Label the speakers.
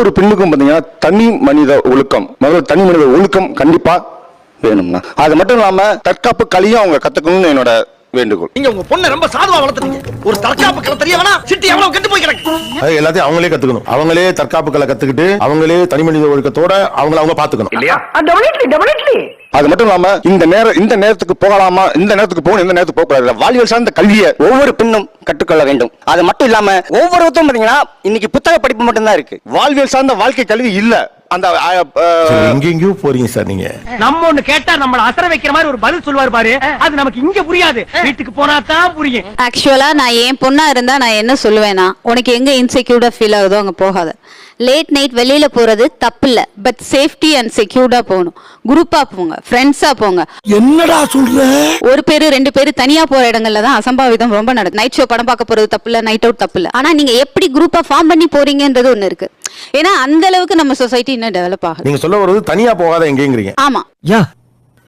Speaker 1: ஒவ்வொரு பெண்ணுக்கும் பாத்தீங்கன்னா தனி மனித ஒழுக்கம், முதல்ல தனி மனித ஒழுக்கம் கண்டிப்பா வேணும்னா. அது மட்டும் இல்லாம தற்காப்பு கலையும் அவங்க கத்துக்கணும்னு என்னோட வேண்டுகோள்.
Speaker 2: நீங்க உங்க பொண்ணை ரொம்ப சாதுவா வளர்த்துறீங்க. ஒரு தற்காப்பு கலை தெரியவனா சிட்டி எவ்வளவு கெட்டு போய் கிடக்கு.
Speaker 3: அது எல்லாத்தையும் அவங்களே கத்துக்கணும். அவங்களே தற்காப்பு கலை கத்துக்கிட்டு அவங்களே தனி மனித ஒழுக்கத்தோட அவங்க பாத்துக்கணும் இல்லையா?
Speaker 1: அது மட்டும் இல்லாம இந்த நேரத்துக்கு போகலாமா, இந்த நேரத்துக்கு போகணும், இந்த நேரத்துக்கு போக கூடாது. வாழ்வியல் சார்ந்த கல்வியை ஒவ்வொரு பெண்ணும் கற்றுக்கொள்ள வேண்டும். அது மட்டும் இல்லாம ஒவ்வொருத்தரும் பாத்தீங்கன்னா இன்னைக்கு புத்தக படிப்பு மட்டும்தான் இருக்கு, வாழ்வியல் சார்ந்த வாழ்க்கை கல்வி இல்ல. அந்த
Speaker 3: எங்கெங்கயோ போறீங்க சார் நீங்க.
Speaker 2: நம்ம ஒண்ணு கேட்டா நம்மள அசர வைக்கிற மாதிரி ஒரு பதில் சொல்வாரு பாரு, அது நமக்கு இங்க புரியாது, வீட்டுக்கு போனா தான் புரியும்.
Speaker 4: ஆக்சுவலா நான் என் பொண்ணா இருந்தா நான் என்ன சொல்லுவேன்னா, உனக்கு எங்க இன்செக்யூர்டா ஃபீல் ஆகுதோ அங்க போகாத. லேட் நைட் வெளியில போறது தப்பு இல்ல, பட் சேஃப்டி அண்ட் செக்யூர்டா போகணும். குரூப்பா போங்க, ஃப்ரெண்ட்ஸா போங்க.
Speaker 2: என்னடா சொல்ற?
Speaker 4: ஒரு பேரு ரெண்டு பேரு தனியா போற இடங்கள்ல தான் அசம்பாவிதம் ரொம்ப நடக்கும். நைட் ஷோ படம் பார்க்க போறது தப்பு இல்ல, நைட் அவுட் தப்பு இல்ல. ஆனா நீங்க எப்படி குரூப்பா ஃபார்ம் பண்ணி போறீங்கன்றது ஒண்ணு இருக்கு. ஏன்னா அந்த அளவுக்கு நம்ம சொசைட்டி இன்னும் டெவலப் ஆகுது.
Speaker 3: நீங்க சொல்ல வருது தனியா போகாத எங்கேங்கிறீங்க.
Speaker 4: ஆமா.
Speaker 2: யா